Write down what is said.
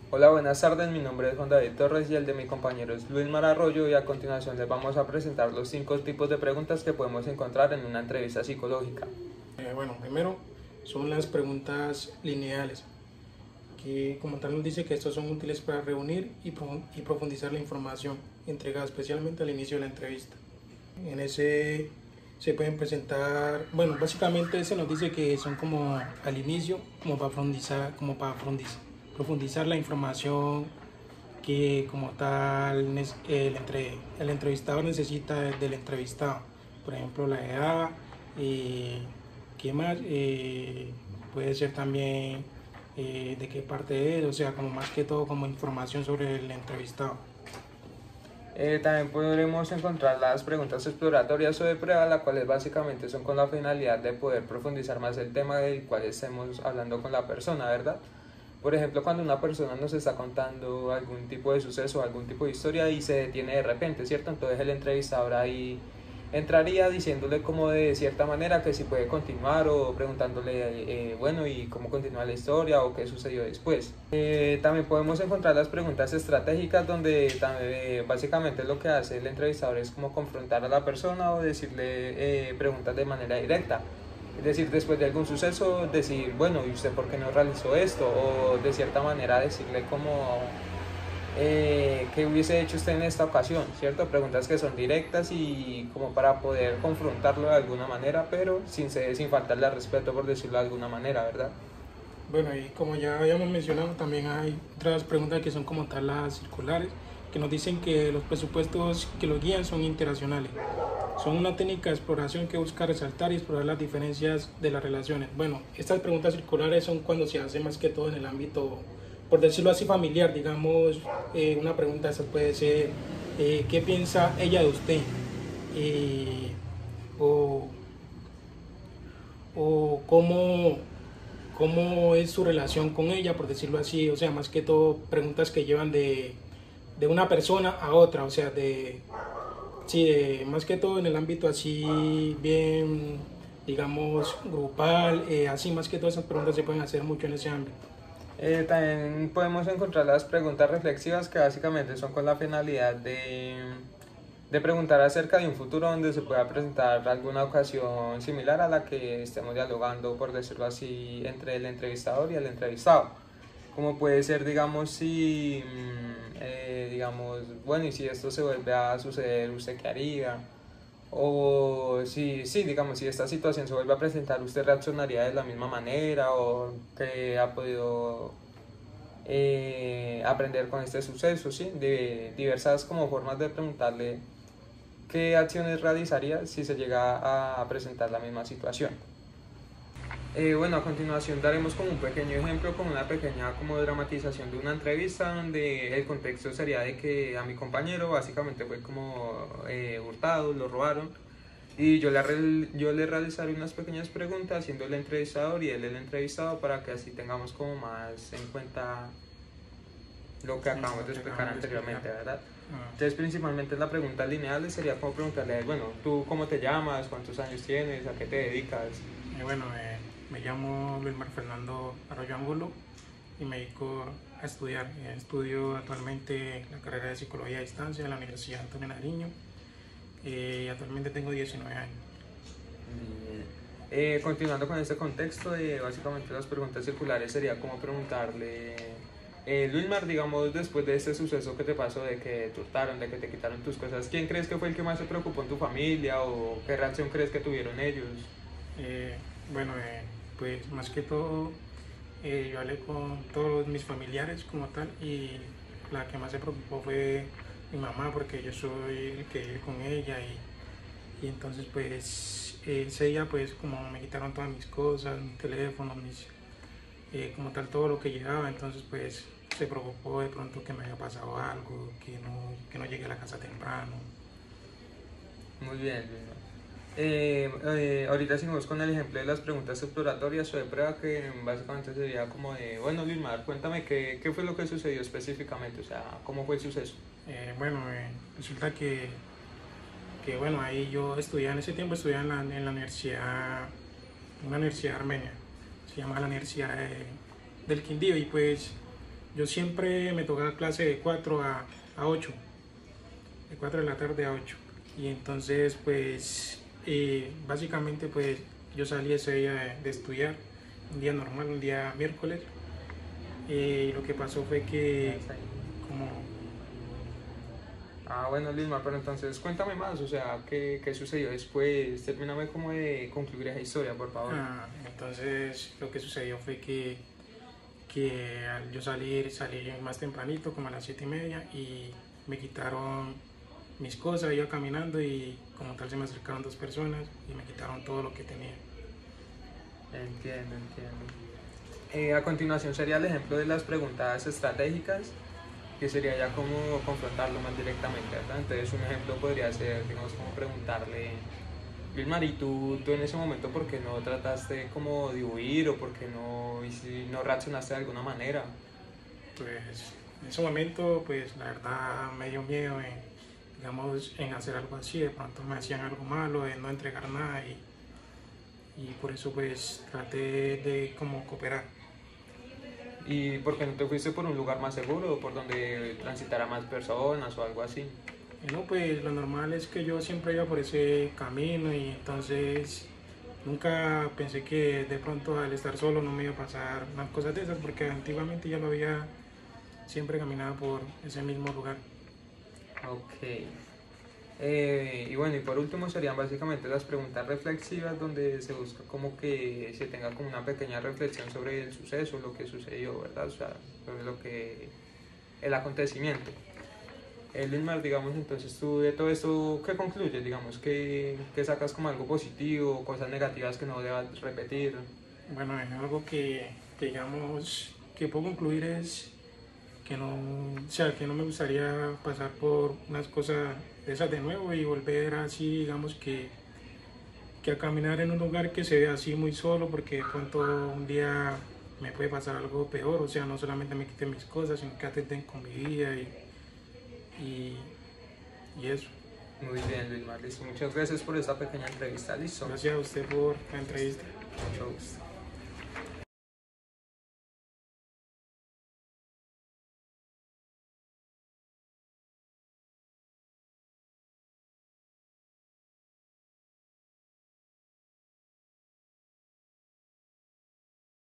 Hola, buenas tardes, mi nombre es Juan David Torres y el de mi compañero es Luis Mar Arroyo y a continuación les vamos a presentar los 5 tipos de preguntas que podemos encontrar en una entrevista psicológica. Primero son las preguntas lineales, que como tal nos dice que estos son útiles para reunir y profundizar la información entregada especialmente al inicio de la entrevista. En ese se pueden presentar, básicamente se nos dice que son como al inicio, profundizar la información que como tal el entrevistador necesita del entrevistado. Por ejemplo, la edad, ¿qué más? Puede ser también de qué parte es, o sea, como más que todo como información sobre el entrevistado. También podremos encontrar las preguntas exploratorias o de prueba, las cuales básicamente son con la finalidad de poder profundizar más el tema del cual estemos hablando con la persona, ¿verdad? Por ejemplo, cuando una persona nos está contando algún tipo de suceso, algún tipo de historia y se detiene de repente, ¿cierto? Entonces el entrevistador ahí entraría diciéndole como de cierta manera que si puede continuar o preguntándole, bueno, y cómo continúa la historia o qué sucedió después. También podemos encontrar las preguntas estratégicas donde básicamente lo que hace el entrevistador es como confrontar a la persona o decirle preguntas de manera directa. Es decir, después de algún suceso, decir, bueno, ¿y usted por qué no realizó esto? O de cierta manera decirle como, ¿qué hubiese hecho usted en esta ocasión? ¿Cierto? Preguntas que son directas y como para poder confrontarlo de alguna manera, pero sin faltarle al respeto, por decirlo de alguna manera, ¿verdad? Bueno, y como ya habíamos mencionado, también hay otras preguntas que son como tal las circulares, que nos dicen que los presupuestos que los guían son internacionales. Son una técnica de exploración que busca resaltar y explorar las diferencias de las relaciones. Bueno, estas preguntas circulares son cuando se hace más que todo en el ámbito, por decirlo así, familiar. Digamos, una pregunta esa puede ser, ¿qué piensa ella de usted? Eh, o o cómo es su relación con ella, por decirlo así, o sea, más que todo preguntas que llevan de una persona a otra, o sea, más que todo en el ámbito así bien, digamos, grupal, así más que todas esas preguntas se pueden hacer mucho en ese ámbito. También podemos encontrar las preguntas reflexivas que básicamente son con la finalidad de preguntar acerca de un futuro donde se pueda presentar alguna ocasión similar a la que estemos dialogando, por decirlo así, entre el entrevistador y el entrevistado. Como puede ser, digamos, si, digamos, bueno, y si esto se vuelve a suceder, ¿usted qué haría? O si, sí, digamos, si esta situación se vuelve a presentar, ¿usted reaccionaría de la misma manera o qué ha podido aprender con este suceso? ¿Sí? De diversas como formas de preguntarle qué acciones realizaría si se llega a presentar la misma situación. Bueno, a continuación daremos como un pequeño ejemplo con una pequeña como dramatización de una entrevista donde el contexto sería de que a mi compañero básicamente fue como hurtado, lo robaron y yo le realizaré unas pequeñas preguntas siendo el entrevistador y él el entrevistado para que así tengamos como más en cuenta lo que acabamos de explicar anteriormente, ¿verdad? Entonces principalmente la pregunta lineal sería como preguntarle a él, bueno, ¿tú cómo te llamas? ¿Cuántos años tienes? ¿A qué te dedicas? Me llamo Luis Mar Fernando Arroyo Angulo y me dedico a estudiar. Estudio actualmente la carrera de Psicología a Distancia en la Universidad Antonio Nariño y actualmente tengo 19 años. Continuando con este contexto, básicamente las preguntas circulares sería como preguntarle, Luismar, digamos, después de este suceso que te pasó, de que te hurtaron, de que te quitaron tus cosas, ¿quién crees que fue el que más se preocupó en tu familia o qué reacción crees que tuvieron ellos? Eh, pues más que todo yo hablé con todos mis familiares como tal y la que más se preocupó fue mi mamá porque yo soy el que vive con ella y entonces pues ese día pues como me quitaron todas mis cosas, mi teléfono, como tal todo lo que llevaba, entonces pues se preocupó de pronto que me haya pasado algo, que no llegue a la casa temprano. Muy bien, Luismar. Ahorita seguimos con el ejemplo de las preguntas exploratorias o de prueba que básicamente sería como de, bueno Luismar, cuéntame qué fue lo que sucedió específicamente, o sea, cómo fue el suceso. Resulta que bueno, ahí yo estudiaba en ese tiempo, estudiaba en la universidad, una universidad armenia, se llama la Universidad del Quindío y pues yo siempre me tocaba clase de 4 a 8, de 4 de la tarde a 8. Y entonces pues básicamente pues yo salí ese día de estudiar, un día normal, un día miércoles. Lo que pasó fue que como Ah, bueno, Lismar, pero entonces cuéntame más, o sea, ¿qué sucedió después? Termíname como de concluir esa historia, por favor. entonces lo que sucedió fue que al yo salí más tempranito, como a las 7:30, y me quitaron mis cosas, iba caminando y como tal se me acercaron dos personas y me quitaron todo lo que tenía. Entiendo, entiendo. A continuación sería el ejemplo de las preguntas estratégicas, que sería ya como confrontarlo más directamente, ¿verdad? Entonces un ejemplo podría ser, digamos, como preguntarle, Vilmar, ¿y tú en ese momento por qué no trataste como de huir o por qué no, y si no reaccionaste de alguna manera? Pues en ese momento pues la verdad me dio miedo digamos, en hacer algo así, de pronto me hacían algo malo, de no entregar nada y por eso pues traté de como cooperar. ¿Y por qué no te fuiste por un lugar más seguro o por donde transitara más personas o algo así? Y no, pues lo normal es que yo siempre iba por ese camino y entonces nunca pensé que de pronto al estar solo no me iba a pasar unas cosas de esas porque antiguamente ya lo había siempre caminado por ese mismo lugar. Ok. Y bueno, y por último serían básicamente las preguntas reflexivas donde se busca como que se tenga como una pequeña reflexión sobre el suceso, lo que sucedió, ¿verdad? O sea, sobre el acontecimiento. Lismar, digamos, entonces tú de todo esto, ¿qué concluyes? Digamos, ¿qué sacas como algo positivo, cosas negativas que no debas repetir? Bueno, es algo que digamos que puedo concluir es que no, o sea, que no me gustaría pasar por unas cosas de esas de nuevo y volver así, digamos que a caminar en un lugar que se ve así muy solo, porque de pronto un día me puede pasar algo peor, o sea, no solamente me quiten mis cosas, sino que atenten con mi vida y, y eso. Muy bien, Lismar, listo. Muchas gracias por esta pequeña entrevista, listo. Gracias a usted por la entrevista. Mucho gusto.